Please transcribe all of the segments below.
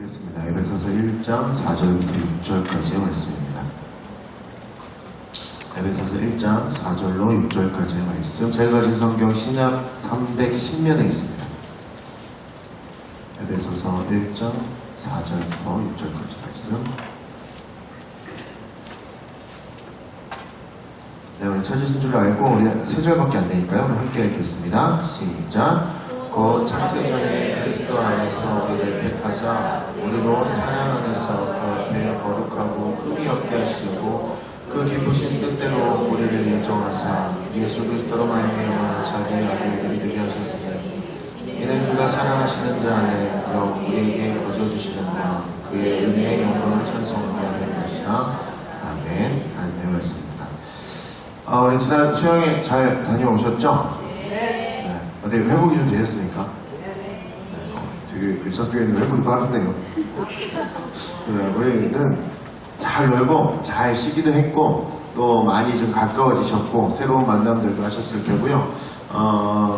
보겠습니다. 에베소서 1장 4절부터 6절까지의 말씀입니다. 에베소서 1장 4절로 6절까지의 말씀. 제가 가진 성경 신약 310면에 있습니다. 에베소서 1장 4절부터 6절까지 말씀. 네, 오늘 찾으신 줄 알고 우리 3절밖에 안 되니까요. 우리 함께 읽겠습니다. 시작. 곧 창세전에 그리스도 안에서 우리를 택하사 우리로 사랑 안에서 그 앞에 거룩하고 흠이 없게 하시려고 그 기쁘신 뜻대로 우리를 예정하사 예수 그리스도로 말미암아 자기의 아들을 믿게 하셨으니 이는 그가 사랑하시는 자 안에 그러 우리에게 거저주시는가 그의 은혜의 영광을 찬송하게 하는 것이라. 아멘. 아멘. 말씀입니다. 우리 지난 수영회 잘 다녀오셨죠? 어때 회복이 좀 되셨습니까? 되게 일석교회는 회복이 빠르네요. 우리는 잘 놀고 잘 쉬기도 했고 또 많이 좀 가까워지셨고 새로운 만남들도 하셨을 테고요.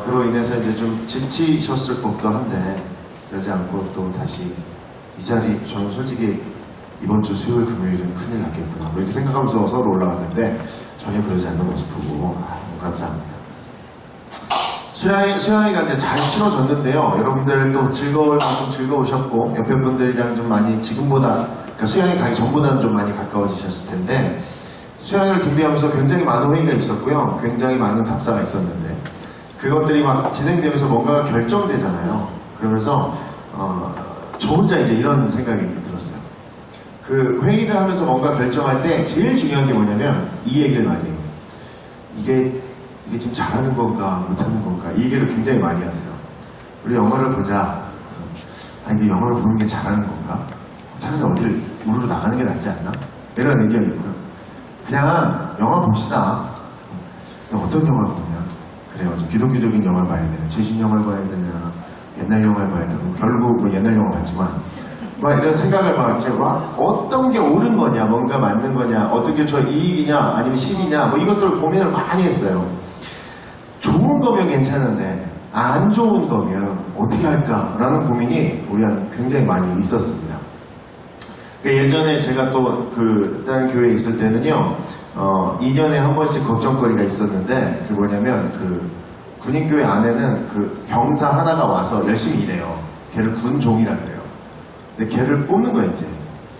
그로 인해서 이제 좀 지치셨을 법도 한데 그러지 않고 또 다시 이 자리 저는 솔직히 이번 주 수요일 금요일은 큰일 났겠구나 이렇게 생각하면서 서로 올라왔는데 전혀 그러지 않는 모습 보고 너무 감사합니다. 수양이가 이제 잘 치러졌는데요. 여러분들도 즐거우셨고 옆에 분들이랑 좀 많이 지금보다 그러니까 수양이 가기 전보다는 좀 많이 가까워지셨을 텐데 수양을 준비하면서 굉장히 많은 회의가 있었고요. 굉장히 많은 답사가 있었는데 그것들이 막 진행되면서 뭔가가 결정되잖아요. 그러면서 저 혼자 이제 이런 생각이 들었어요. 그 회의를 하면서 뭔가 결정할 때 제일 중요한 게 뭐냐면 이 얘기를 많이 해요. 이게 지금 잘하는 건가 못하는 건가 이 얘기를 굉장히 많이 하세요. 우리 영화를 보자. 이게 영화를 보는 게 잘하는 건가? 차라리 어디를 우르르 나가는 게 낫지 않나? 이런 의견이 있고요. 그냥 영화 봅시다. 어떤 영화를 보냐? 그래요. 좀 기독교적인 영화를 봐야 되냐? 최신 영화를 봐야 되냐? 옛날 영화를 봐야 되냐? 결국 뭐 옛날 영화 봤지만 막 이런 생각을 막 어떤 게 옳은 거냐? 뭔가 맞는 거냐? 어떤 게 저 이익이냐? 아니면 실이냐? 뭐 이것들을 고민을 많이 했어요. 좋은 거면 괜찮은데 안 좋은 거면 어떻게 할까라는 고민이 우리한테 굉장히 많이 있었습니다. 예전에 제가 또 다른 교회에 있을 때는요 2년에 한 번씩 걱정거리가 있었는데 그게 뭐냐면 군인교회 안에는 병사 하나가 와서 열심히 일해요. 걔를 군종이라 그래요. 근데 걔를 뽑는 거예요. 이제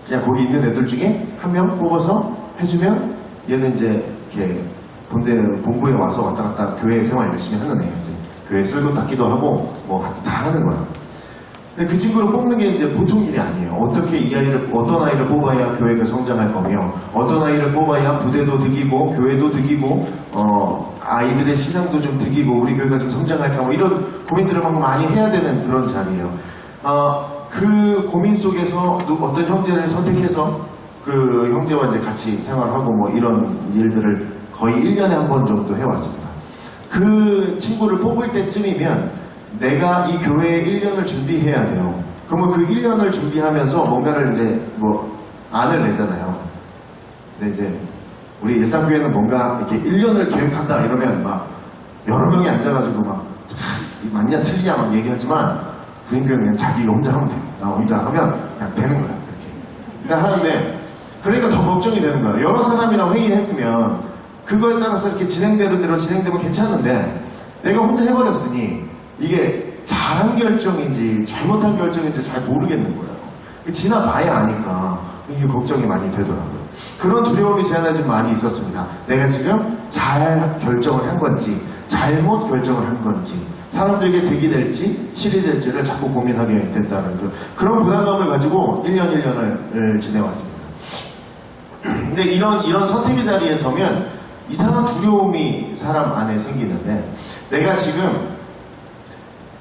그냥 거기 있는 애들 중에 한 명 뽑아서 해주면 얘는 이제 이렇게 본부에 와서 왔다 갔다 교회 생활 열심히 하는 애예요. 이제 교회 쓸고 닦기도 하고 뭐 다 하는 거야. 근데 그 친구를 뽑는 게 이제 보통 일이 아니에요. 어떻게 어떤 아이를 뽑아야 교회가 성장할 거며 어떤 아이를 뽑아야 부대도 득이고 교회도 득이고 아이들의 신앙도 좀 득이고 우리 교회가 좀 성장할까 뭐 이런 고민들을 막 많이 해야 되는 그런 자리예요. 그 고민 속에서 어떤 형제를 선택해서 그 형제와 이제 같이 생활하고 뭐 이런 일들을 거의 1년에 한 번 정도 해왔습니다. 그 친구를 뽑을 때쯤이면 내가 이 교회에 1년을 준비해야 돼요. 그러면 그 1년을 준비하면서 뭔가를 이제 뭐 안을 내잖아요. 근데 이제 우리 일상교회는 뭔가 이렇게 1년을 계획한다 이러면 막 여러 명이 앉아가지고 막 맞냐 틀리냐 막 얘기하지만 부인교회는 그냥 자기가 혼자 하면 돼요. 나 혼자 하면 그냥 되는 거야. 이렇게. 그러니까 하는데 그러니까 더 걱정이 되는 거야. 여러 사람이랑 회의를 했으면 그거에 따라서 이렇게 진행되는 대로 진행되면 괜찮은데 내가 혼자 해버렸으니 이게 잘한 결정인지 잘못한 결정인지 잘 모르겠는 거예요. 지나봐야 아니까 이게 걱정이 많이 되더라고요. 그런 두려움이 제 안에 좀 많이 있었습니다. 내가 지금 잘 결정을 한 건지 잘못 결정을 한 건지 사람들에게 득이 될지 실이 될지를 자꾸 고민하게 된다는 그런 부담감을 가지고 1년을 지내왔습니다. 근데 이런 선택의 자리에 서면 이상한 두려움이 사람 안에 생기는데 내가 지금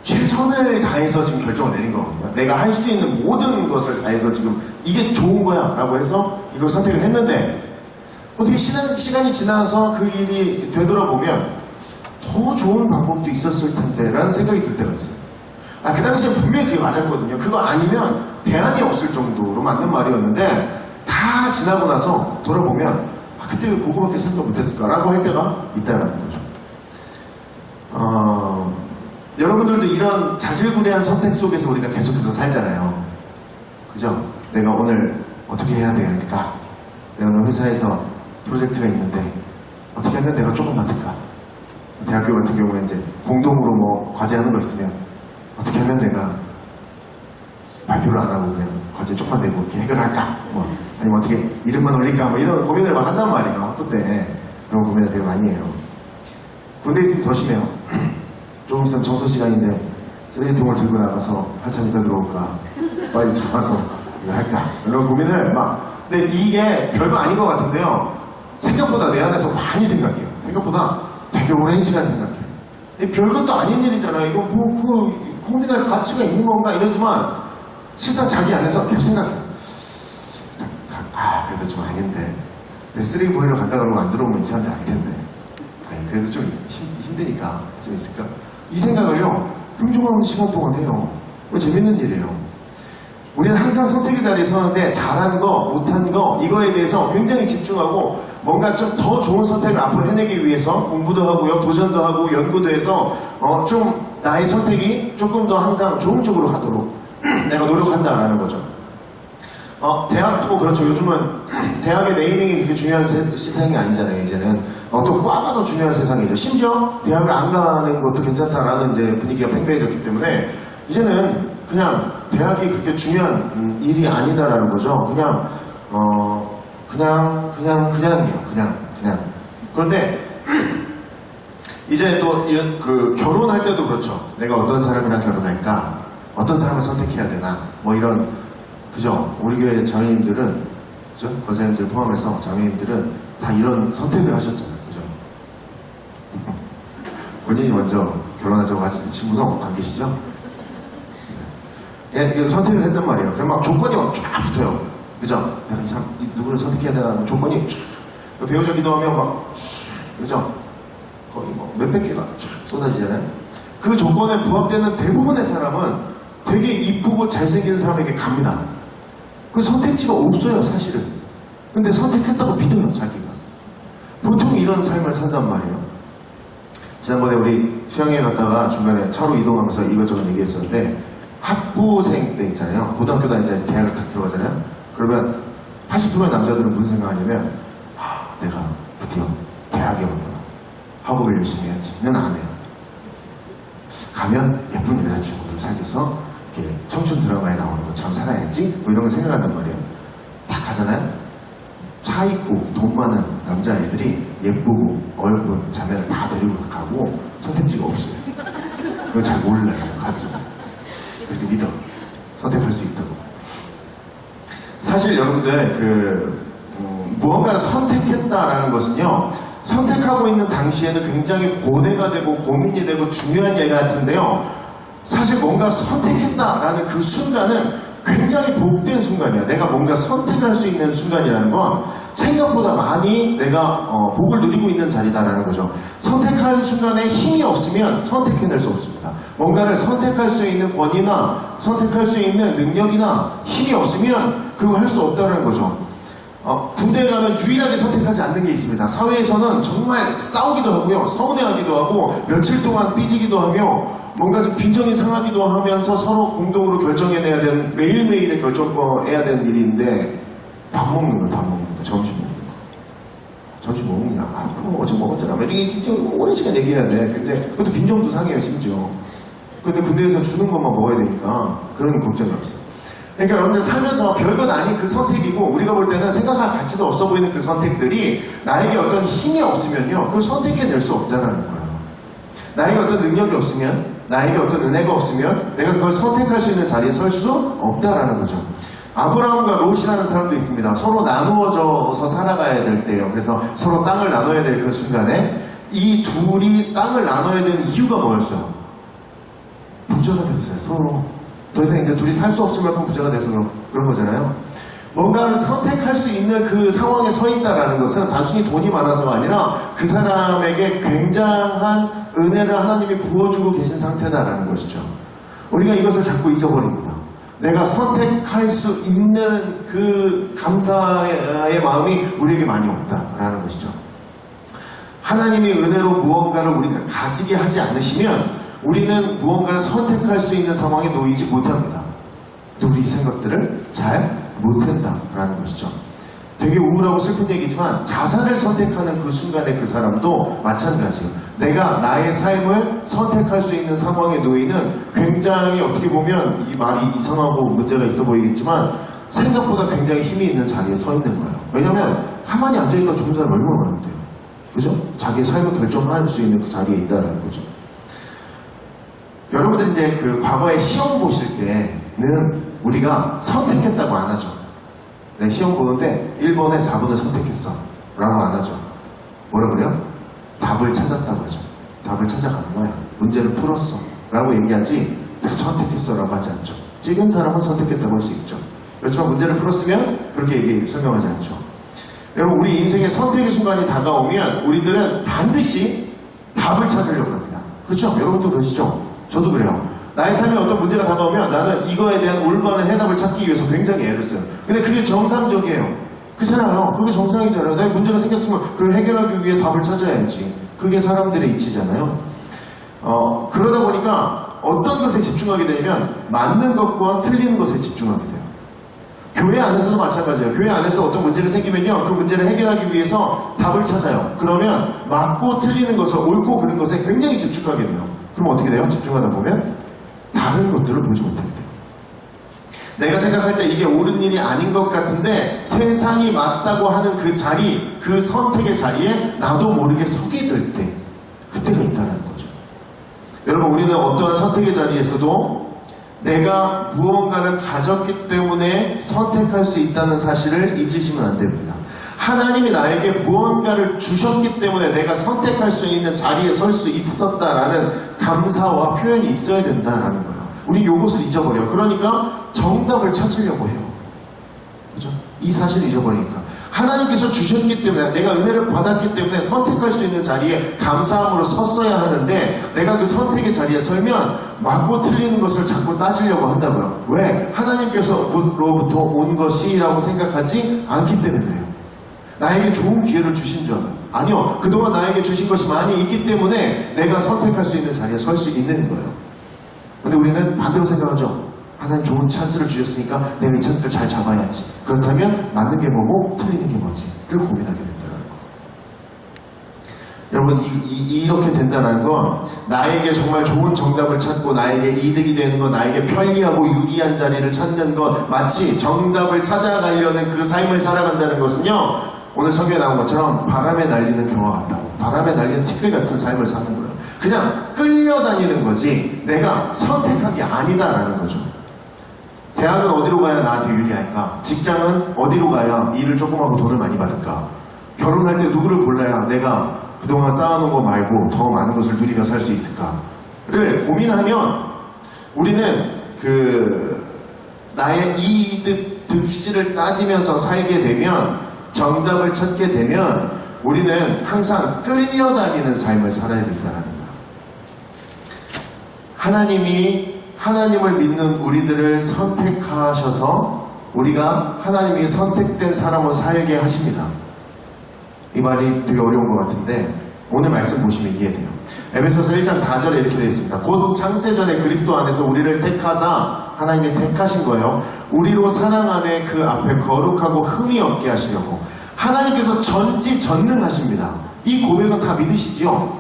최선을 다해서 지금 결정을 내린 거거든요. 내가 할 수 있는 모든 것을 다해서 지금 이게 좋은 거야 라고 해서 이걸 선택을 했는데 어떻게 시간이 지나서 그 일이 되돌아보면 더 좋은 방법도 있었을 텐데 라는 생각이 들 때가 있어요. 그 당시에 분명히 그게 맞았거든요. 그거 아니면 대안이 없을 정도로 맞는 말이었는데 다 지나고 나서 돌아보면 그때 왜 그거밖에 생각 못했을까라고 할 때가 있다라는 거죠. 여러분들도 이런 자질구레한 선택 속에서 우리가 계속해서 살잖아요. 그죠? 내가 오늘 어떻게 해야 되니까? 내가 오늘 회사에서 프로젝트가 있는데 어떻게 하면 내가 조금 맡을까? 대학교 같은 경우에 이제 공동으로 뭐 과제하는 거 있으면 어떻게 하면 내가 발표를 안 하고 그냥 과제 조금만 내고 이렇게 해결할까? 뭐 아니면 어떻게 이름만 올릴까? 뭐 이런 고민을 막 한단 말이에요. 학부 때 그런 고민을 되게 많이 해요. 군대에 있으면 더 심해요. 조금 있으면 청소 시간인데 쓰레기통을 들고 나가서 한참 이따 들어올까? 빨리 들어와서 이거 할까? 이런 고민을 막. 근데 이게 별거 아닌 것 같은데요. 생각보다 내 안에서 많이 생각해요. 생각보다 되게 오랜 시간 생각해요. 별것도 아닌 일이잖아요. 이거 뭐 고민할 가치가 있는 건가 이러지만 실상 자기 안에서 계속 생각해요. 그래도 좀 아닌데 내 쓰레기 버리러 갔다 그러고 안 들어오면 이 사람들 알 텐데 아니 그래도 좀 힘드니까 좀 있을까? 이 생각을요 긍정하는 시간 동안 해요. 재밌는 일이에요. 우리는 항상 선택의 자리에 서는데 잘한 거, 못한 거 이거에 대해서 굉장히 집중하고 뭔가 좀 더 좋은 선택을 앞으로 해내기 위해서 공부도 하고요, 도전도 하고 연구도 해서 좀 나의 선택이 조금 더 항상 좋은 쪽으로 가도록 내가 노력한다라는 거죠. 대학도 그렇죠. 요즘은 대학의 네이밍이 그렇게 중요한 세상이 아니잖아요. 이제는 또 과가 더 중요한 세상이죠. 심지어 대학을 안 가는 것도 괜찮다라는 이제 분위기가 팽배해졌기 때문에 이제는 그냥 대학이 그렇게 중요한 일이 아니다라는 거죠. 그냥이에요. 그냥. 그런데 이제 또 결혼할 때도 그렇죠. 내가 어떤 사람이랑 결혼할까? 어떤 사람을 선택해야 되나? 뭐 이런 그죠? 우리 교회 자매님들은 그죠? 권사님들 포함해서 자매님들은 다 이런 선택을 하셨잖아요. 그죠? 본인이 먼저 결혼하자고 하신 분은 안 계시죠? 예, 선택을 했단 말이에요. 그럼 막 조건이 막 쫙 붙어요. 그죠? 내가 이 사람, 누구를 선택해야 되나 조건이 쫙. 배우자 기도하면 막, 그죠? 거의 뭐 몇백 개가 쫙 쏟아지잖아요. 그 조건에 부합되는 대부분의 사람은 되게 이쁘고 잘생긴 사람에게 갑니다. 그 선택지가 없어요, 사실은. 근데 선택했다고 믿어요, 자기가. 보통 이런 삶을 산단 말이에요. 지난번에 우리 수양회 갔다가 중간에 차로 이동하면서 이것저것 얘기했었는데 학부생 때 있잖아요. 고등학교 다닐 때 대학을 딱 들어가잖아요. 그러면 80%의 남자들은 무슨 생각하냐면 내가 드디어 대학에 오구나. 학업을 열심히 해야지는 안 해요. 가면 예쁜 여자친구를 사귀어서 이렇게 청춘 드라마에 나오는 것처럼 살아야지 뭐 이런 걸 생각한단 말이에요. 딱 가잖아요. 차 있고 돈 많은 남자애들이 예쁘고 어여쁜 자매를 다 데리고 가고 선택지가 없어요. 그걸 잘 몰라요. 가기 전에. 그렇게 믿어. 선택할 수 있다고. 사실 여러분들 무언가를 선택했다라는 것은요. 선택하고 있는 당시에는 굉장히 고뇌가 되고 고민이 되고 중요한 얘기 같은데요. 사실 뭔가 선택했다라는 그 순간은 굉장히 복된 순간이야. 내가 뭔가 선택을 할 수 있는 순간이라는 건 생각보다 많이 내가 복을 누리고 있는 자리다라는 거죠. 선택할 순간에 힘이 없으면 선택해낼 수 없습니다. 뭔가를 선택할 수 있는 권위나 선택할 수 있는 능력이나 힘이 없으면 그거 할 수 없다는 거죠. 군대에 가면 유일하게 선택하지 않는 게 있습니다. 사회에서는 정말 싸우기도 하고요. 서운해하기도 하고 며칠 동안 삐지기도 하며 뭔가 좀 빈정이 상하기도 하면서 서로 공동으로 결정해내야 되는 매일매일의 결정해야 되는 일인데 밥 먹는 거예요. 밥 먹는 거. 점심 먹는 거. 점심 뭐 먹냐? 그럼 어제 먹었잖아. 이게 진짜 오랜 시간 얘기해야 돼. 근데 그것도 빈정도 상해요. 심지어. 근데 군대에서 주는 것만 먹어야 되니까 그런 걱정이 없어요. 그러니까 여러분들 살면서 별것 아닌 그 선택이고 우리가 볼 때는 생각할 가치도 없어 보이는 그 선택들이 나에게 어떤 힘이 없으면요 그걸 선택해낼 수 없다는 거예요. 나에게 어떤 능력이 없으면 나에게 어떤 은혜가 없으면 내가 그걸 선택할 수 있는 자리에 설 수 없다라는 거죠. 아브라함과 롯이라는 사람도 있습니다. 서로 나누어져서 살아가야 될 때요. 그래서 서로 땅을 나눠야 될 그 순간에 이 둘이 땅을 나눠야 되는 이유가 뭐였어요? 부자가 되었어요. 서로. 더 이상 이제 둘이 살 수 없을 만큼 부자가 돼서 그런 거잖아요. 뭔가를 선택할 수 있는 그 상황에 서 있다라는 것은 단순히 돈이 많아서가 아니라 그 사람에게 굉장한 은혜를 하나님이 부어주고 계신 상태다라는 것이죠. 우리가 이것을 자꾸 잊어버립니다. 내가 선택할 수 있는 그 감사의 마음이 우리에게 많이 없다라는 것이죠. 하나님이 은혜로 무언가를 우리가 가지게 하지 않으시면 우리는 무언가를 선택할 수 있는 상황에 놓이지 못합니다. 우리 생각들을 잘 못한다라는 것이죠. 되게 우울하고 슬픈 얘기지만 자살을 선택하는 그 순간에 그 사람도 마찬가지예요. 내가 나의 삶을 선택할 수 있는 상황에 놓이는 굉장히 어떻게 보면 이 말이 이상하고 문제가 있어 보이겠지만 생각보다 굉장히 힘이 있는 자리에 서 있는 거예요. 왜냐하면 가만히 앉아있다 죽은 사람 얼마나 많은데요. 그죠? 자기의 삶을 결정할 수 있는 그 자리에 있다는 거죠. 여러분들이 이제 그 과거에 시험 보실 때는 우리가 선택했다고 안 하죠. 내 시험 보는데 1번에 4번을 선택했어 라고 안 하죠. 뭐라 그래요? 답을 찾았다고 하죠. 답을 찾아가는 거야. 문제를 풀었어 라고 얘기하지 내가 선택했어 라고 하지 않죠. 찍은 사람은 선택했다고 할 수 있죠. 그렇지만 문제를 풀었으면 그렇게 설명하지 않죠. 여러분 우리 인생의 선택의 순간이 다가오면 우리들은 반드시 답을 찾으려고 합니다. 그렇죠? 여러분도 그러시죠? 저도 그래요. 나의 삶에 어떤 문제가 다가오면 나는 이거에 대한 올바른 해답을 찾기 위해서 굉장히 애를 써요. 근데 그게 정상적이에요. 그렇잖아요. 그게 정상이잖아요. 나의 문제가 생겼으면 그걸 해결하기 위해 답을 찾아야지. 그게 사람들의 이치잖아요. 그러다 보니까 어떤 것에 집중하게 되면 맞는 것과 틀리는 것에 집중하게 돼요. 교회 안에서도 마찬가지예요. 교회 안에서 어떤 문제가 생기면요. 그 문제를 해결하기 위해서 답을 찾아요. 그러면 맞고 틀리는 것을 옳고 그른 것에 굉장히 집중하게 돼요. 그럼 어떻게 돼요? 집중하다 보면 다른 것들을 보지 못하게 돼요. 내가 생각할 때 이게 옳은 일이 아닌 것 같은데 세상이 맞다고 하는 그 자리, 그 선택의 자리에 나도 모르게 서게 될 때 그때가 있다는 거죠. 여러분 우리는 어떠한 선택의 자리에서도 내가 무언가를 가졌기 때문에 선택할 수 있다는 사실을 잊으시면 안 됩니다. 하나님이 나에게 무언가를 주셨기 때문에 내가 선택할 수 있는 자리에 설 수 있었다라는 감사와 표현이 있어야 된다라는 거예요. 우리 이것을 잊어버려요. 그러니까 정답을 찾으려고 해요. 그죠? 이 사실을 잊어버리니까. 하나님께서 주셨기 때문에 내가 은혜를 받았기 때문에 선택할 수 있는 자리에 감사함으로 섰어야 하는데 내가 그 선택의 자리에 설면 맞고 틀리는 것을 자꾸 따지려고 한다고요. 왜? 하나님께서로부터 온 것이라고 생각하지 않기 때문에 그래요. 나에게 좋은 기회를 주신 줄 알아요. 아니요. 그동안 나에게 주신 것이 많이 있기 때문에 내가 선택할 수 있는 자리에 설 수 있는 거예요. 근데 우리는 반대로 생각하죠. 하나님 좋은 찬스를 주셨으니까 내가 이 찬스를 잘 잡아야지. 그렇다면 맞는 게 뭐고 틀리는 게 뭐지? 를 고민하게 된다는 거. 여러분 이렇게 된다는 건 나에게 정말 좋은 정답을 찾고 나에게 이득이 되는 것, 나에게 편리하고 유리한 자리를 찾는 것, 마치 정답을 찾아가려는 그 삶을 살아간다는 것은요, 오늘 성경에 나온 것처럼 바람에 날리는 경화 같다고. 바람에 날리는 티끌 같은 삶을 사는 거예요. 그냥 끌려다니는 거지 내가 선택한 게 아니다라는 거죠. 대학은 어디로 가야 나한테 유리할까? 직장은 어디로 가야 일을 조금 하고 돈을 많이 받을까? 결혼할 때 누구를 골라야 내가 그동안 쌓아놓은 거 말고 더 많은 것을 누리며 살 수 있을까를 고민하면 우리는 나의 이득, 득실을 따지면서 살게 되면, 정답을 찾게 되면 우리는 항상 끌려다니는 삶을 살아야 된다는 거예요. 하나님이 하나님을 믿는 우리들을 선택하셔서 우리가 하나님이 선택된 사람으로 살게 하십니다. 이 말이 되게 어려운 것 같은데 오늘 말씀 보시면 이해돼요. 에베소서 1장 4절에 이렇게 되어 있습니다. 곧 창세전에 그리스도 안에서 우리를 택하사, 하나님이 택하신 거예요. 우리로 사랑 안에 그 앞에 거룩하고 흠이 없게 하시려고. 하나님께서 전지전능하십니다. 이 고백은 다 믿으시죠?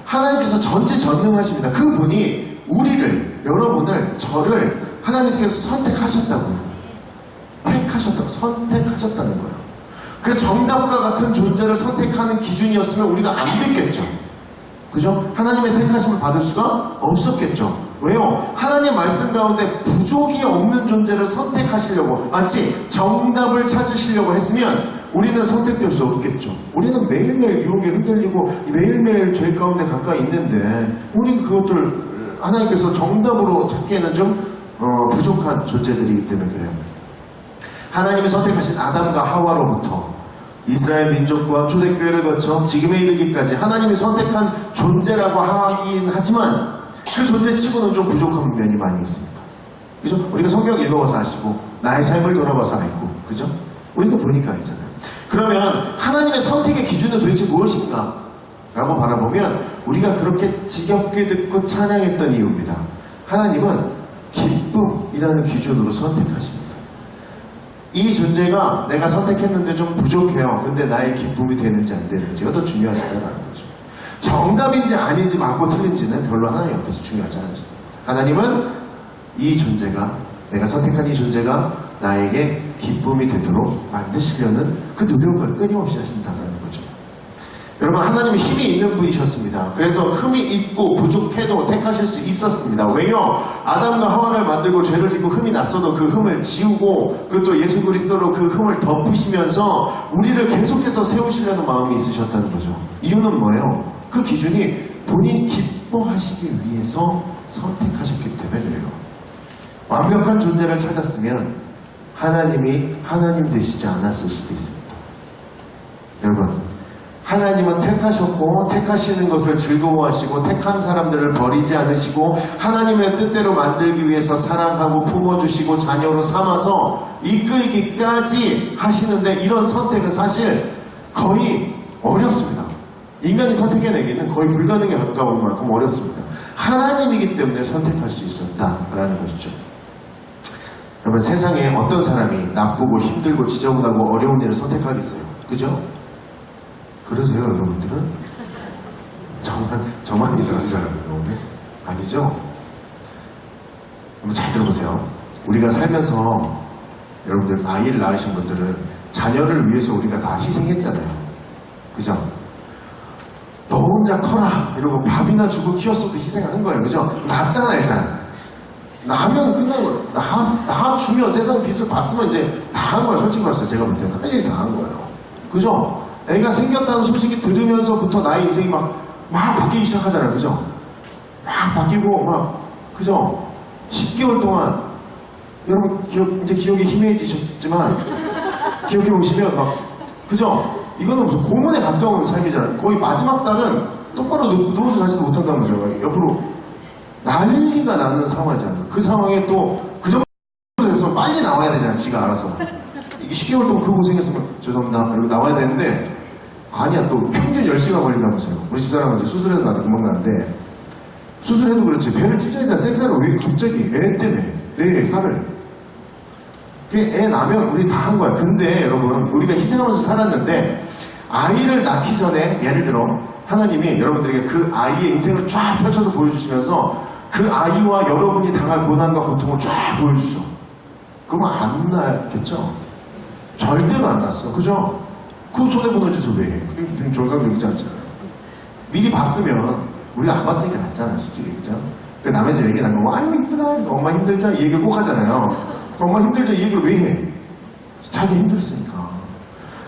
하나님께서 전지전능하십니다. 그분이 우리를, 여러분을, 저를 하나님께서 선택하셨다고요. 선택하셨다는 거예요. 그 정답과 같은 존재를 선택하는 기준이었으면 우리가 안 됐겠죠. 그죠? 하나님의 택하심을 받을 수가 없었겠죠. 왜요? 하나님 말씀 가운데 부족이 없는 존재를 선택하시려고, 마치 정답을 찾으시려고 했으면 우리는 선택될 수 없겠죠. 우리는 매일매일 유혹에 흔들리고 매일매일 죄 가운데 가까이 있는데 우리 그것들을 하나님께서 정답으로 찾기에는 좀 부족한 존재들이기 때문에 그래요. 하나님이 선택하신 아담과 하와로부터 이스라엘 민족과 초대교회를 거쳐 지금에 이르기까지 하나님이 선택한 존재라고 하긴 하지만 그 존재치고는 좀 부족한 면이 많이 있습니다. 그죠? 우리가 성경 읽어봐서 아시고 나의 삶을 돌아봐서 알고, 그죠? 우리도 보니까 알잖아요. 그러면 하나님의 선택의 기준은 도대체 무엇인가? 라고 바라보면 우리가 그렇게 지겹게 듣고 찬양했던 이유입니다. 하나님은 기쁨이라는 기준으로 선택하십니다. 이 존재가 내가 선택했는데 좀 부족해요. 근데 나의 기쁨이 되는지 안 되는지가 더 중요하시다는 거죠. 정답인지 아닌지 맞고 틀린지는 별로 하나님 앞에서 중요하지 않으시다. 하나님은 이 존재가, 내가 선택한 이 존재가 나에게 기쁨이 되도록 만드시려는 그 노력을 끊임없이 하신다는 거죠. 여러분, 하나님은 힘이 있는 분이셨습니다. 그래서 흠이 있고 부족해도 택하실 수 있었습니다. 왜요? 아담과 하와를 만들고 죄를 짓고 흠이 났어도 그 흠을 지우고 그것도 예수 그리스도로 그 흠을 덮으시면서 우리를 계속해서 세우시려는 마음이 있으셨다는 거죠. 이유는 뭐예요? 그 기준이 본인 기뻐하시기 위해서 선택하셨기 때문에 그래요. 완벽한 존재를 찾았으면 하나님이 하나님 되시지 않았을 수도 있습니다. 여러분, 하나님은 택하셨고 택하시는 것을 즐거워하시고 택한 사람들을 버리지 않으시고 하나님의 뜻대로 만들기 위해서 사랑하고 품어주시고 자녀로 삼아서 이끌기까지 하시는데, 이런 선택은 사실 거의 어렵습니다. 인간이 선택해내기는 거의 불가능에 가까운 만큼 어렵습니다. 하나님이기 때문에 선택할 수 있었다라는 것이죠. 여러분, 세상에 어떤 사람이 나쁘고 힘들고 지저분하고 어려운 일을 선택하겠어요? 그죠? 그러세요, 여러분들은? 저만 이상한 사람이에요, 오늘? 아니죠? 한번 잘 들어보세요. 우리가 살면서 여러분들 아이를 낳으신 분들은 자녀를 위해서 우리가 다 희생했잖아요. 그죠? 너 혼자 커라 이러고 밥이나 주고 키웠어도 희생하는 거예요. 그죠? 낳았잖아. 일단 낳으면 끝난 거예요. 낳아주면 세상 빚을 봤으면 이제 다 한 거예요. 솔직히 말해서 제가 볼 때는 할 일 다 한 거예요. 그죠? 애가 생겼다는 소식이 들으면서부터 나의 인생이 막 바뀌기 시작하잖아요. 그죠? 막 바뀌고 그죠? 10개월 동안 여러분 이제 기억이 희미해지셨지만 기억해 보시면 그죠? 이거는 무슨 고문에 가까운 삶이잖아요. 거의 마지막 달은 똑바로 누워서 자지도 못한다는 거죠. 옆으로 난리가 나는 상황이잖아요. 그 상황에 또 그 정도 돼서 빨리 나와야 되잖아요. 지가 알아서. 이게 10개월 동안 그 고생했으면 죄송합니다. 이러고 나와야 되는데, 아니야, 또 평균 10시간 걸린다면서요. 우리 집사람은 이제 수술해도 나도 금방 가는데, 수술해도 그렇지. 배를 찢어야 돼. 생사를 왜 갑자기 애 때문에 내 살을. 애 낳으면 우리 다 한 거야. 근데 여러분, 우리가 희생하면서 살았는데 아이를 낳기 전에 예를 들어 하나님이 여러분들에게 그 아이의 인생을 쫙 펼쳐서 보여주시면서 그 아이와 여러분이 당할 고난과 고통을 쫙 보여주셔. 그러면 안 낳겠죠? 절대로 안 낳았어. 그죠? 그 손해보는 짓을 왜 해? 그게 정상적이지 않잖아요. 미리 봤으면 우리가 안 봤으니까 낳잖아요. 솔직히. 그죠? 그 남의 집 얘기 나면 아유 이쁘다. 엄마 힘들죠? 이 얘기를 꼭 하잖아요. 엄마 힘들죠? 이 얘기를 왜 해? 자기 힘들었으니까.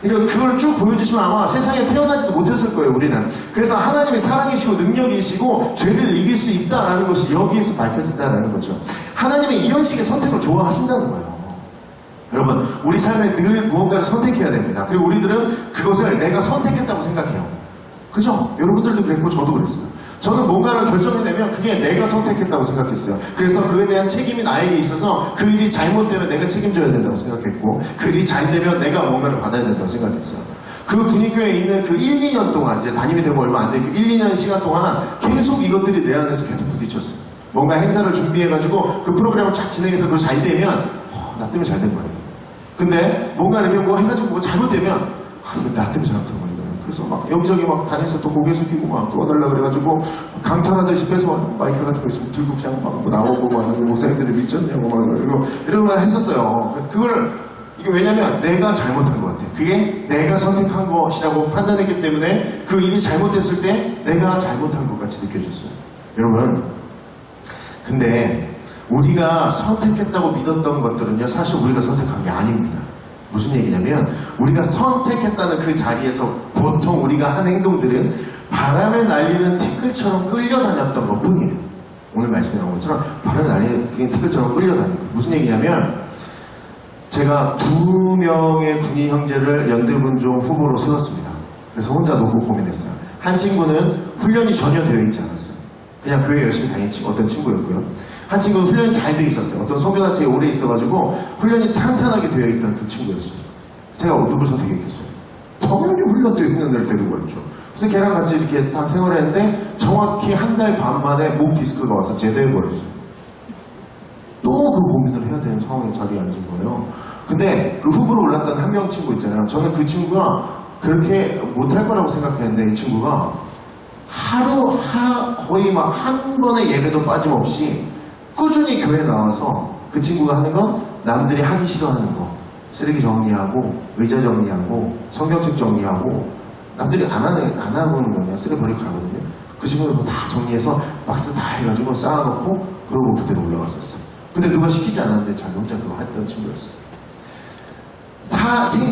그러니까 그걸 쭉 보여주시면 아마 세상에 태어나지도 못했을 거예요, 우리는. 그래서 하나님의 사랑이시고 능력이시고 죄를 이길 수 있다라는 것이 여기에서 밝혀진다는 거죠. 하나님이 이런 식의 선택을 좋아하신다는 거예요. 여러분, 우리 삶에 늘 무언가를 선택해야 됩니다. 그리고 우리들은 그것을 내가 선택했다고 생각해요. 그죠? 여러분들도 그랬고 저도 그랬어요. 저는 뭔가를 결정해내면 그게 내가 선택했다고 생각했어요. 그래서 그에 대한 책임이 나에게 있어서 그 일이 잘못되면 내가 책임져야 된다고 생각했고, 그 일이 잘 되면 내가 뭔가를 받아야 된다고 생각했어요. 그 군인교회에 있는 그 1, 2년 동안, 이제 담임이 되고 얼마 안 된 그 1, 2년 시간 동안 계속 이것들이 내 안에서 계속 부딪혔어요. 뭔가 행사를 준비해가지고 그 프로그램을 쫙 진행해서 그거 잘 되면 나 때문에 잘 된 거예요. 근데 뭔가 이렇게 뭐 해가지고 뭐 잘못되면 이거 나 때문에 잘못된 거예요. 그래서 막 여기저기 막 다니면서 또 고개 숙이고 막 도와달라 그래가지고 강탈하듯이 빼서 마이크 같은 거 있으면 들고 그냥 막 나오고 막 목사님들이 미쳤냐고 막 이러고 했었어요. 이게 왜냐면 내가 잘못한 것 같아. 그게 내가 선택한 것이라고 판단했기 때문에 그 일이 잘못됐을 때 내가 잘못한 것 같이 느껴졌어요. 여러분, 근데 우리가 선택했다고 믿었던 것들은요, 사실 우리가 선택한 게 아닙니다. 무슨 얘기냐면 우리가 선택했다는 그 자리에서 보통 우리가 한 행동들은 바람에 날리는 티끌처럼 끌려다녔던 것 뿐이에요. 오늘 말씀에 나온 것처럼 바람에 날리는 티끌처럼 끌려다니는 거예요. 무슨 얘기냐면 제가 2명의 군인 형제를 연대군종 후보로 세웠습니다. 그래서 혼자 놓고 고민했어요. 한 친구는 훈련이 전혀 되어 있지 않았어요. 그냥 교회 열심히 다니는 어떤 친구였고요. 한 친구는 훈련이 잘 되어 있었어요. 어떤 선교단체에 오래 있어가지고 훈련이 탄탄하게 되어 있던 그 친구였어요. 제가 누굴 선택했겠어요? 당연히 훈련되어 있는 애를 데리고 왔죠. 그래서 걔랑 같이 이렇게 딱 생활을 했는데 정확히 한 달 반 만에 목 디스크가 와서 제대해버렸어요. 또 그 상황에 자리에 앉은 거예요. 근데 그 후보로 올랐던 한 명 친구 있잖아요. 저는 그 친구가 그렇게 못할 거라고 생각했는데 이 친구가 거의 막 한 번의 예배도 빠짐없이 꾸준히 교회 나와서 그 친구가 하는 건 남들이 하기 싫어하는 거, 쓰레기 정리하고 의자 정리하고 성경책 정리하고 남들이 안 하고는 거냐, 쓰레기 버리고 가거든요. 그 친구는 그거 다 정리해서 박스 다 해가지고 쌓아놓고 그러고 그대로 올라갔었어요. 근데 누가 시키지 않았는데 자기 혼자 그거 했던 친구였어요.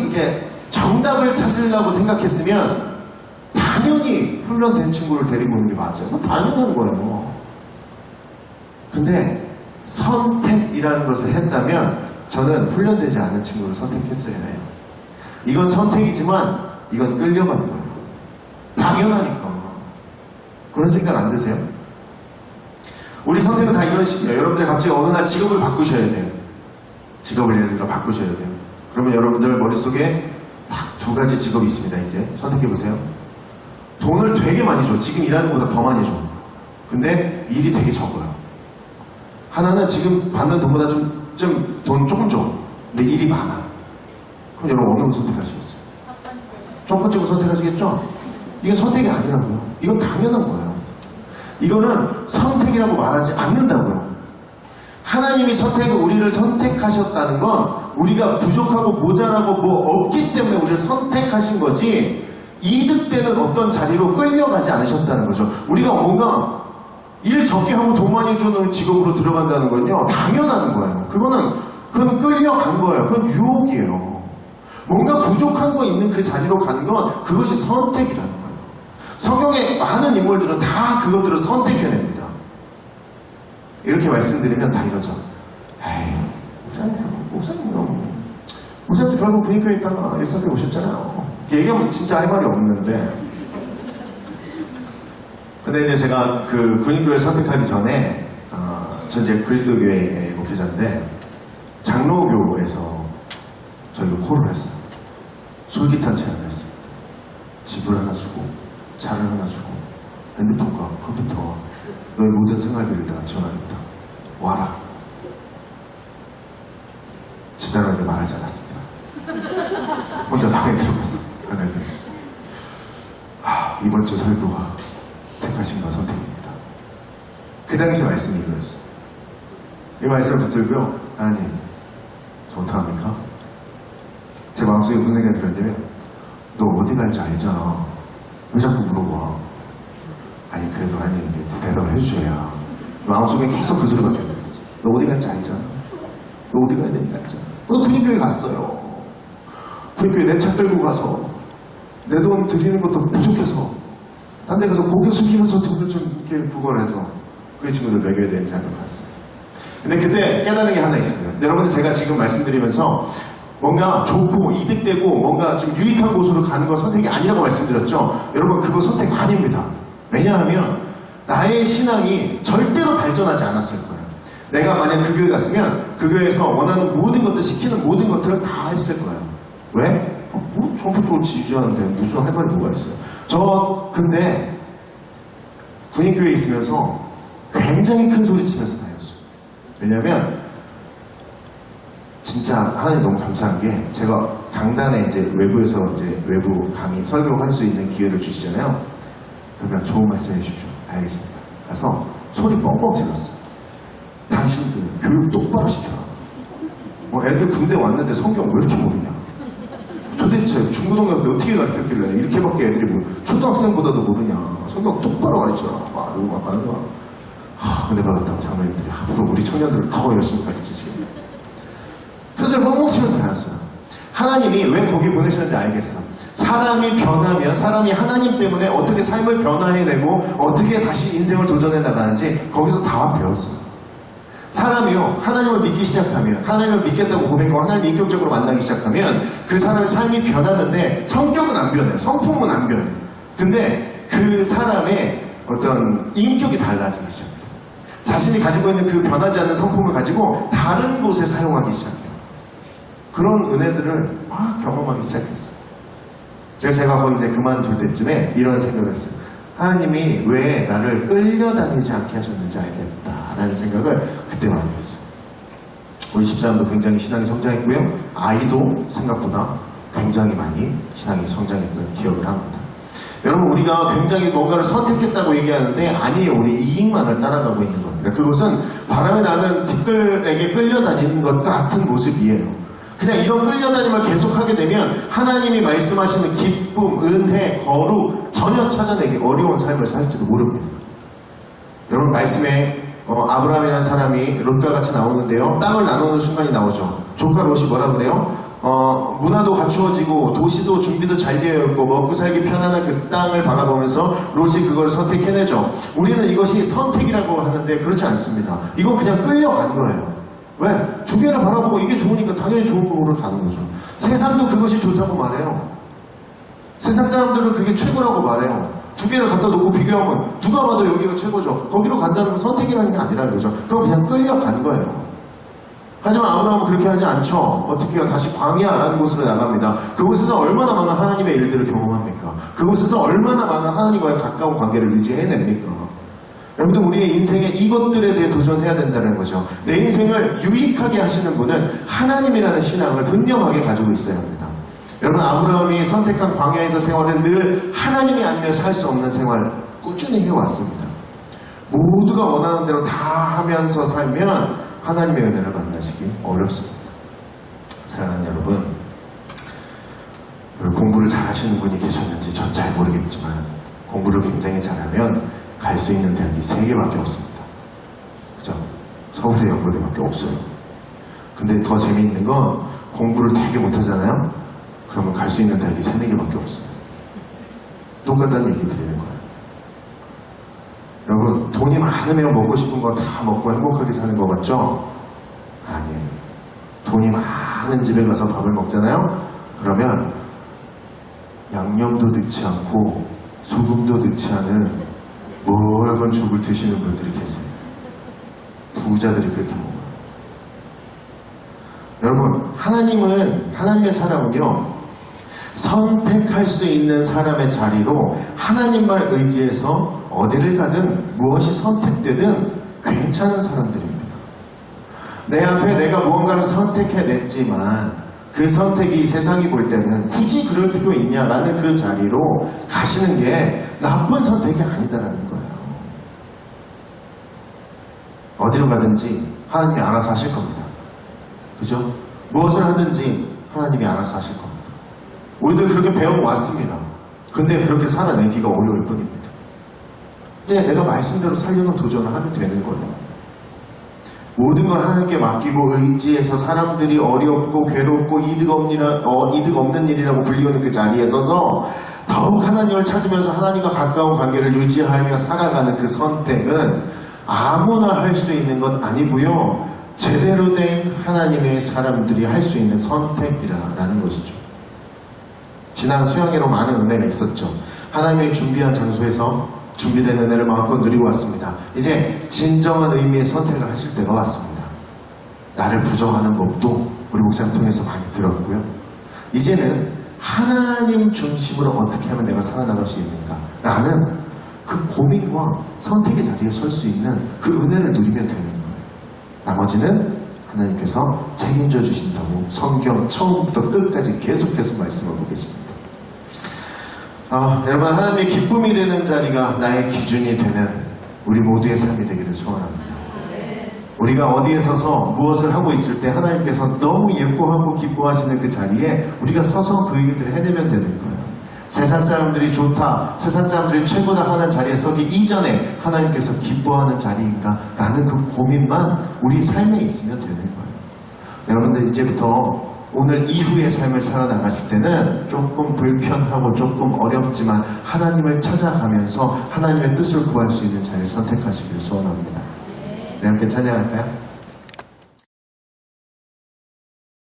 이게 정답을 찾으려고 생각했으면 당연히 훈련된 친구를 데리고 오는 게 맞아요. 그건 당연한 거예요. 근데 선택이라는 것을 했다면 저는 훈련되지 않은 친구를 선택했어야 해요. 이건 선택이지만 이건 끌려가는 거예요. 당연하니까. 그런 생각 안 드세요? 우리 선택은 다 이런 식이에요. 여러분들이 갑자기 어느 날 직업을 바꾸셔야 돼요. 직업을 예를 들어 바꾸셔야 돼요. 그러면 여러분들 머릿속에 딱 두 가지 직업이 있습니다. 이제 선택해보세요. 돈을 되게 많이 줘. 지금 일하는 것보다 더 많이 줘. 근데 일이 되게 적어요. 하나는 지금 받는 돈보다 돈 조금 줘. 근데 일이 많아. 그럼 여러분 어느 걸 선택하시겠어요? 첫 번째로 선택하시겠죠? 이건 선택이 아니라고요. 이건 당연한 거예요. 이거는 선택이라고 말하지 않는다고요. 하나님이 우리를 선택하셨다는 건 우리가 부족하고 모자라고 뭐 없기 때문에 우리를 선택하신 거지 이득되는 어떤 자리로 끌려가지 않으셨다는 거죠. 우리가 뭔가 일 적게 하고 돈 많이 주는 직업으로 들어간다는 건요 당연한 거예요. 그건 끌려간 거예요. 그건 유혹이에요. 뭔가 부족한 거 있는 그 자리로 가는 건 그것이 선택이라는 거예요. 성경의 많은 인물들은 다 그것들을 선택해냅니다. 이렇게 말씀드리면 다 이러죠. 에이, 목사님도 결국 분위기에 있다가 일선에 오셨잖아요. 얘기하면 진짜 할 말이 없는데. 근데 이제 제가 그 군인교회를 선택하기 전에, 전 이제 그리스도교회 목회자인데, 장로교에서 저희가 콜을 했어요. 솔깃한 제안을 했어요. 집을 하나 주고, 차를 하나 주고, 핸드폰과 컴퓨터와 너의 모든 생활비를 내가 지원하겠다. 와라. 집사람에게 말하지 않았습니다. 혼자 방에 들어갔어. 그런데 이번 주 설교가 택하신가 선택입니다. 그 당시 말씀이 이거였어요. 이 말씀을 붙들고요. 하나님, 저 어떡합니까? 제 마음속에 무슨 생각이 들었냐면 너 어디 갈지 알잖아. 왜 자꾸 물어봐? 아니 그래도 하나님 대답을 해주셔야. 마음속에 계속 그 소리밖에 안 들었어. 너 어디 갈지 알잖아. 너 어디 가야 되는지 알잖아. 너 군인교회 갔어요. 군인교회 내 차 끌고 가서 내 돈 드리는 것도 부족해서 딴 데 가서 고개 숙이면서 돈을 좀 이렇게 부걸해서 그 친구들 먹여야 되는지 알고 갔어요. 근데 그때 깨달은 게 하나 있습니다. 여러분들 제가 지금 말씀드리면서 뭔가 좋고 이득되고 뭔가 좀 유익한 곳으로 가는 건 선택이 아니라고 말씀드렸죠. 여러분 그거 선택 아닙니다. 왜냐하면 나의 신앙이 절대로 발전하지 않았을 거예요. 내가 만약 그 교회 갔으면 그 교회에서 원하는 모든 것들, 시키는 모든 것들을 다 했을 거예요. 왜? 전부 지지하는데 무슨 할 말이 뭐가 있어요. 저 근데 군인교회에 있으면서 굉장히 큰 소리 치면서 다녔어요. 왜냐면 진짜 하나님 너무 감사한 게 제가 강단에 이제 외부에서 이제 외부 강의 설교할 수 있는 기회를 주시잖아요. 그러면 좋은 말씀 해주십시오. 알겠습니다. 가서 소리 뻥뻥 질렀어요. 당신들 교육 똑바로 시켜라. 애들 군대 왔는데 성경 왜 이렇게 모르냐. 도대체 중고등학교 때 어떻게 가르쳤길래 이렇게밖에 애들이 초등학생보다도 모르냐. 성경 똑바로 가르쳐라. 이러고 막 하는 거야. 은혜 받았다고 장로님들이 앞으로 우리 청년들을 더 열심히 가르치시겠다. 그래서 뻥뻥 치면서 다녔어요. 하나님이 왜 거기 보내셨는지 알겠어. 사람이 변하면 사람이 하나님 때문에 어떻게 삶을 변화해내고 어떻게 다시 인생을 도전해 나가는지 거기서 다 배웠어요. 사람이요 하나님을 믿기 시작하면 하나님을 믿겠다고 고백하고 하나님을 인격적으로 만나기 시작하면 그 사람의 삶이 변하는데 성격은 안 변해요. 성품은 안 변해요. 근데 그 사람의 어떤 인격이 달라지기 시작해요. 자신이 가지고 있는 그 변하지 않는 성품을 가지고 다른 곳에 사용하기 시작해요. 그런 은혜들을 막 경험하기 시작했어요. 제가 거의 이제 그만둘 때쯤에 이런 생각을 했어요. 하나님이 왜 나를 끌려다니지 않게 하셨는지 알겠다라는 생각을 그때 많이 했어요. 우리 집사람도 굉장히 신앙이 성장했고요. 아이도 생각보다 굉장히 많이 신앙이 성장했던 기억을 합니다. 여러분, 우리가 굉장히 뭔가를 선택했다고 얘기하는데 아니에요. 우리 이익만을 따라가고 있는 겁니다. 그것은 바람에 나는 티끌에게 끌려다니는 것 같은 모습이에요. 그냥 이런 끌려다님을 계속하게 되면 하나님이 말씀하시는 기쁨, 은혜, 거룩 전혀 찾아내기 어려운 삶을 살지도 모릅니다. 여러분, 말씀에 아브라함이라는 사람이 롯과 같이 나오는데요. 땅을 나누는 순간이 나오죠. 조카 롯이 뭐라 그래요? 문화도 갖추어지고 도시도 준비도 잘 되어 있고 먹고 살기 편안한 그 땅을 바라보면서 롯이 그걸 선택해내죠. 우리는 이것이 선택이라고 하는데 그렇지 않습니다. 이건 그냥 끌려가는 거예요. 왜? 두 개를 바라보고 이게 좋으니까 당연히 좋은 쪽으로 가는 거죠. 세상도 그것이 좋다고 말해요. 세상 사람들은 그게 최고라고 말해요. 두 개를 갖다 놓고 비교하면 누가 봐도 여기가 최고죠. 거기로 간다는 건 선택이라는 게 아니라는 거죠. 그럼 그냥 끌려간 거예요. 하지만 아브라함은 그렇게 하지 않죠. 어떻게 해요? 다시 광야라는 곳으로 나갑니다. 그곳에서 얼마나 많은 하나님의 일들을 경험합니까? 그곳에서 얼마나 많은 하나님과의 가까운 관계를 유지해냅니까? 여러분들, 우리의 인생에 이것들에 대해 도전해야 된다는 거죠. 내 인생을 유익하게 하시는 분은 하나님이라는 신앙을 분명하게 가지고 있어야 합니다. 여러분, 아브라함이 선택한 광야에서 생활은 늘 하나님이 아니면 살 수 없는 생활 꾸준히 해왔습니다. 모두가 원하는 대로 다 하면서 살면 하나님의 은혜를 만나시기 어렵습니다. 사랑하는 여러분, 공부를 잘하시는 분이 계셨는지 전 잘 모르겠지만 공부를 굉장히 잘하면 갈 수 있는 대학이 3개밖에 없습니다. 그죠? 서울대, 연고대밖에 없어요. 근데 더 재미있는 건 공부를 되게 못하잖아요? 그러면 갈 수 있는 대학이 3, 4개밖에 없어요. 똑같다는 얘기 드리는 거예요. 여러분, 돈이 많으면 먹고 싶은 거 다 먹고 행복하게 사는 거 같죠? 아니에요. 돈이 많은 집에 가서 밥을 먹잖아요? 그러면 양념도 넣지 않고 소금도 넣지 않은 묽은 죽을 드시는 분들이 계세요. 부자들이 그렇게 먹어요. 여러분, 하나님의 사람은요, 선택할 수 있는 사람의 자리로 하나님만 의지해서 어디를 가든 무엇이 선택되든 괜찮은 사람들입니다. 내 앞에 내가 무언가를 선택해냈지만 그 선택이 세상이 볼 때는 굳이 그럴 필요 있냐라는 그 자리로 가시는 게 나쁜 선택이 아니다라는 거예요. 어디로 가든지 하나님이 알아서 하실 겁니다. 그죠? 무엇을 하든지 하나님이 알아서 하실 겁니다. 우리들 그렇게 배워왔습니다. 근데 그렇게 살아내기가 어려울 뿐입니다. 이제 내가 말씀대로 살려는 도전을 하면 되는 거예요. 모든 걸 하나님께 맡기고 의지해서 사람들이 어렵고 괴롭고 이득 없는 일이라고 불리우는 그 자리에 서서 더욱 하나님을 찾으면서 하나님과 가까운 관계를 유지하며 살아가는 그 선택은 아무나 할 수 있는 것 아니고요. 제대로 된 하나님의 사람들이 할 수 있는 선택이라는 것이죠. 지난 수양회로 많은 은혜가 있었죠. 하나님이 준비한 장소에서 준비된 은혜를 마음껏 누리고 왔습니다. 이제 진정한 의미의 선택을 하실 때가 왔습니다. 나를 부정하는 법도 우리 목사님 통해서 많이 들었고요. 이제는 하나님 중심으로 어떻게 하면 내가 살아나갈 수 있는가 라는 그 고민과 선택의 자리에 설 수 있는 그 은혜를 누리면 되는 거예요. 나머지는 하나님께서 책임져 주신다고 성경 처음부터 끝까지 계속해서 말씀하고 계십니다. 여러분, 하나님의 기쁨이 되는 자리가 나의 기준이 되는 우리 모두의 삶이 되기를 소원합니다. 우리가 어디에 서서 무엇을 하고 있을 때 하나님께서 너무 예뻐하고 기뻐하시는 그 자리에 우리가 서서 그 일들을 해내면 되는 거예요. 세상 사람들이 좋다, 세상 사람들이 최고다 하는 자리에 서기 이전에 하나님께서 기뻐하는 자리인가 라는 그 고민만 우리 삶에 있으면 되는 거예요. 여러분들, 이제부터 오늘 이후의 삶을 살아나가실 때는 조금 불편하고 조금 어렵지만 하나님을 찾아가면서 하나님의 뜻을 구할 수 있는 자리를 선택하시길 소원합니다. 우리 함께 찬양할까요?